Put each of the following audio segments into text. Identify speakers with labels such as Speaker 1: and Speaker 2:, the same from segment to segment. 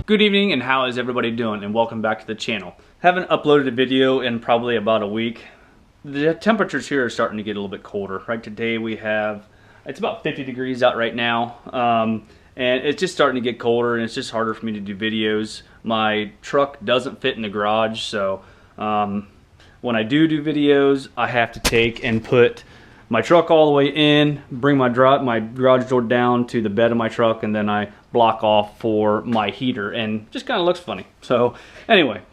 Speaker 1: Good evening, and how is everybody doing? And welcome back to the channel. Haven't uploaded a video in probably about a week. The temperatures here are starting to get a little bit colder. Right today we have, it's about 50 degrees out right now, and it's just starting to get colder, and it's just harder for me to do videos. My truck doesn't fit in the garage, so when I do videos, I have to take and put my truck all the way in, bring my garage door down to the bed of my truck, and then I block off for my heater, and just kind of looks funny. So anyway,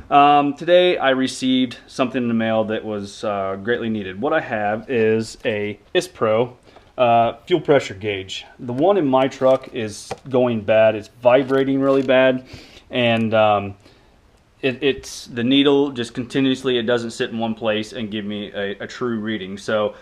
Speaker 1: today I received something in the mail that was greatly needed. What I have is a Isspro fuel pressure gauge. The one in my truck is going bad. It's vibrating really bad, and it's the needle just continuously, it doesn't sit in one place and give me a true reading. So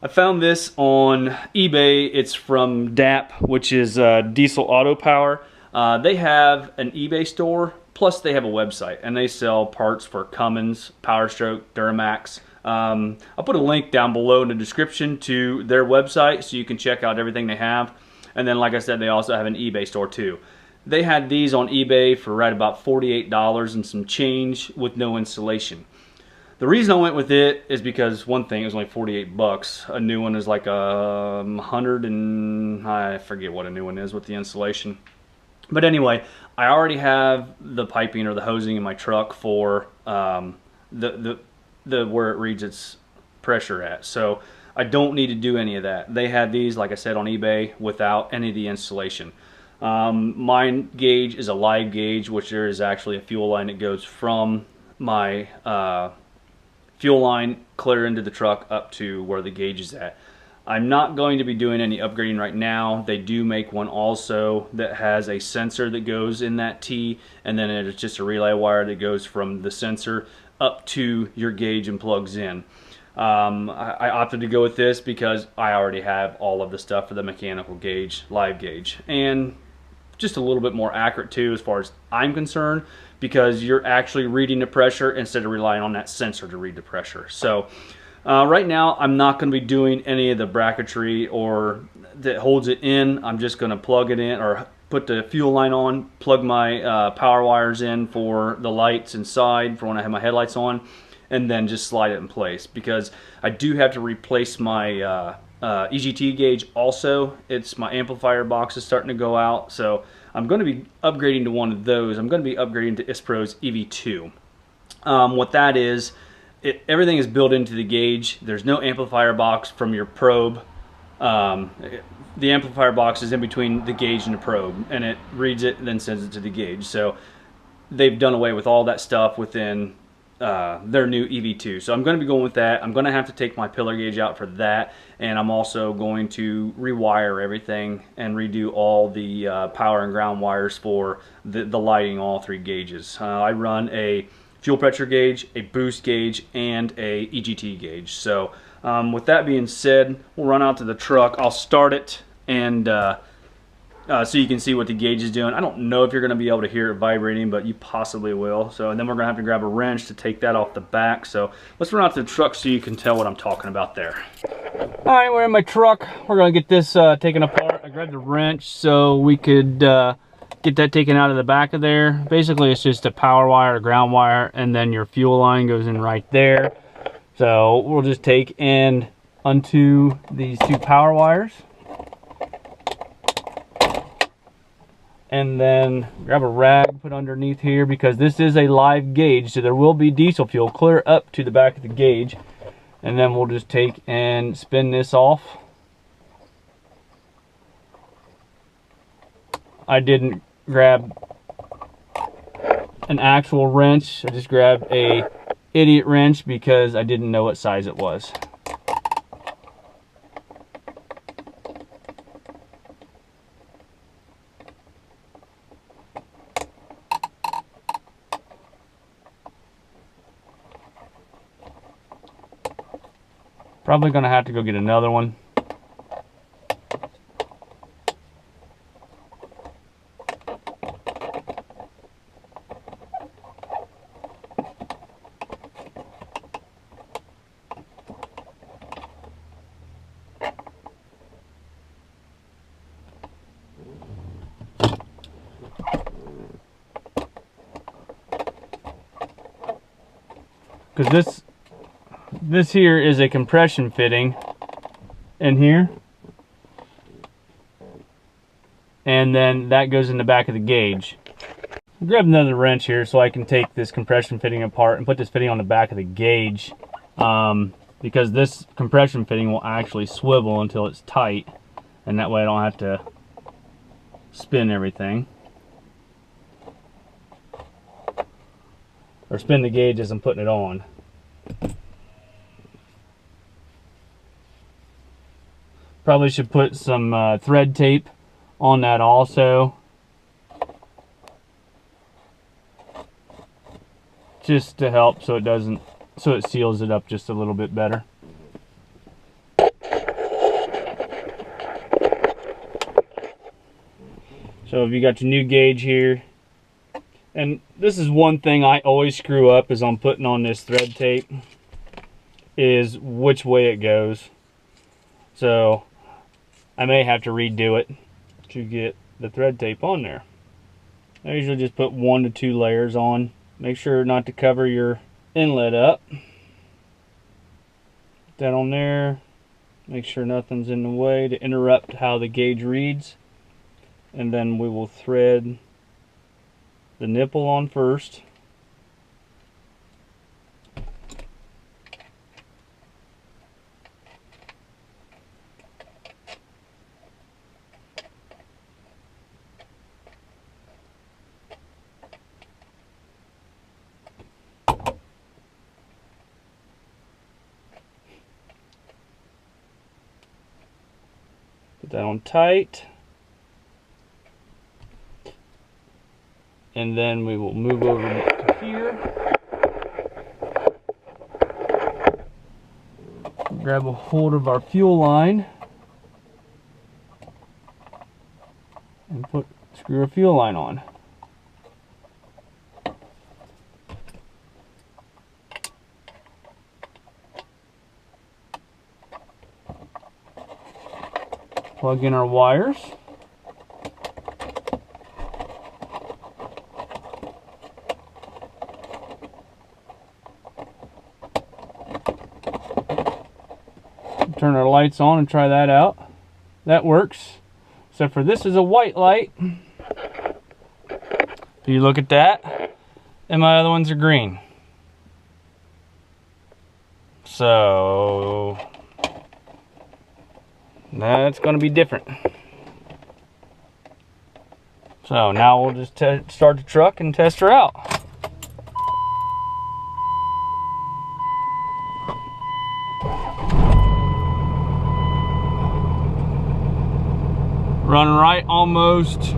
Speaker 1: I found this on eBay. It's from DAP, which is Diesel Auto Power. They have an eBay store, plus they have a website, and they sell parts for Cummins, Powerstroke, Duramax. I'll put a link down below in the description to their website so you can check out everything they have. And then, like I said, they also have an eBay store too. They had these on eBay for right about $48 and some change with no installation. The reason I went with it is because, one thing, it was only 48 bucks. A new one is like 100 and I forget what a new one is with the installation. But anyway, I already have the piping or the hosing in my truck for where it reads its pressure at. So I don't need to do any of that. They had these, like I said, on eBay without any of the installation. My gauge is a live gauge, which there is actually a fuel line that goes from my fuel line clear into the truck up to where the gauge is at. I'm not going to be doing any upgrading right now. They do make one also that has a sensor that goes in that T, and then it's just a relay wire that goes from the sensor up to your gauge and plugs in. I opted to go with this because I already have all of the stuff for the mechanical gauge, live gauge, and just a little bit more accurate too as far as I'm concerned, because you're actually reading the pressure instead of relying on that sensor to read the pressure. So right now I'm not going to be doing any of the bracketry or that holds it in. I'm just going to plug it in or put the fuel line on, plug my power wires in for the lights inside for when I have my headlights on, and then just slide it in place, because I do have to replace my EGT gauge also. My amplifier box is starting to go out, so I'm going to be upgrading to one of those. I'm going to be upgrading to Isspro's EV2. What that is, everything is built into the gauge. There's no amplifier box from your probe. The amplifier box is in between the gauge and the probe, and it reads it and then sends it to the gauge. So they've done away with all that stuff within their new EV2. So I'm going to be going with that. I'm going to have to take my pillar gauge out for that, and I'm also going to rewire everything and redo all the power and ground wires for the lighting, all three gauges. I run a fuel pressure gauge, a boost gauge, and a EGT gauge. So with that being said, we'll run out to the truck. I'll start it, and so you can see what the gauge is doing. I don't know if you're going to be able to hear it vibrating, but you possibly will. So, and then we're going to have to grab a wrench to take that off the back. So let's run out to the truck so you can tell what I'm talking about there. All right, we're in my truck. We're going to get this taken apart. I grabbed a wrench so we could get that taken out of the back of there. Basically, it's just a power wire, a ground wire, and then your fuel line goes in right there. So we'll just take and unto these two power wires, and then grab a rag, put underneath here, because this is a live gauge, so there will be diesel fuel clear up to the back of the gauge. And then we'll just take and spin this off. I didn't grab an actual wrench, I just grabbed a idiot wrench because I didn't know what size it was. Probably gonna have to go get another one. because this here is a compression fitting in here, and then that goes in the back of the gauge. I'll grab another wrench here so I can take this compression fitting apart and put this fitting on the back of the gauge, because this compression fitting will actually swivel until it's tight, and that way I don't have to spin everything or spin the gauge as I'm putting it on. Probably should put some thread tape on that also, just to help so it seals it up just a little bit better. So if you got your new gauge here, and this is one thing I always screw up as I'm putting on this thread tape, is which way it goes. So I may have to redo it to get the thread tape on there. I usually just put 1 to 2 layers on. Make sure not to cover your inlet up. Put that on there. Make sure nothing's in the way to interrupt how the gauge reads. And then we will thread the nipple on first. Put that on tight. And then we will move over to here. Grab a hold of our fuel line and screw a fuel line on. Plug in our wires. Turn our lights on and try that out. That works, except for this is a white light. If you look at that, and my other ones are green. So that's going to be different. So now we'll just start the truck and test her out. Running right almost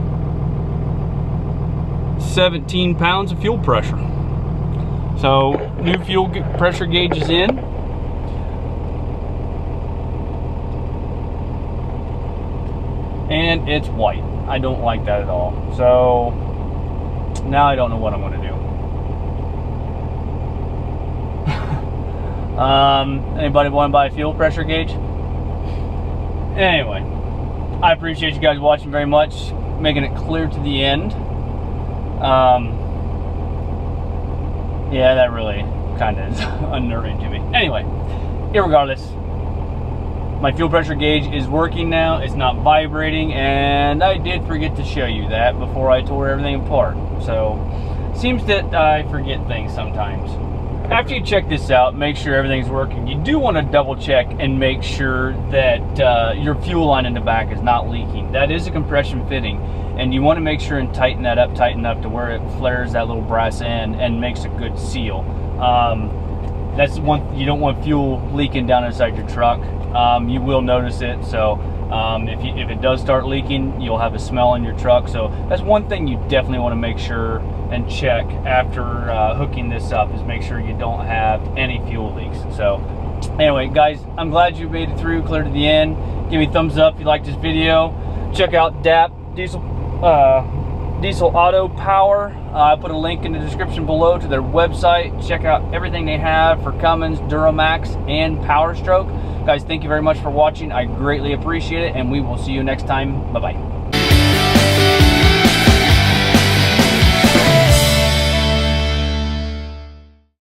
Speaker 1: 17 pounds of fuel pressure. So new fuel pressure gauge is in. And it's white. I don't like that at all. So now I don't know what I'm going to do. Anybody want to buy a fuel pressure gauge? Anyway, I appreciate you guys watching very much, making it clear to the end. Yeah, that really kind of is unnerving to me. Anyway, irregardless, my fuel pressure gauge is working now. It's not vibrating, and I did forget to show you that before I tore everything apart. So, seems that I forget things sometimes. After you check this out, make sure everything's working. You do want to double check and make sure that your fuel line in the back is not leaking. That is a compression fitting, and you want to make sure and tighten that up tight enough to where it flares that little brass end and makes a good seal. That's one, you don't want fuel leaking down inside your truck. You will notice it, so if it does start leaking, you'll have a smell in your truck. So that's one thing you definitely want to make sure and check after hooking this up, is make sure you don't have any fuel leaks. So anyway, guys, I'm glad you made it through clear to the end. Give me a thumbs up if you like this video. Check out DAP Diesel Auto Power. I put a link in the description below to their website. Check out everything they have for Cummins, Duramax, and Power Stroke. Guys, thank you very much for watching. I greatly appreciate it, and we will see you next time. Bye-bye.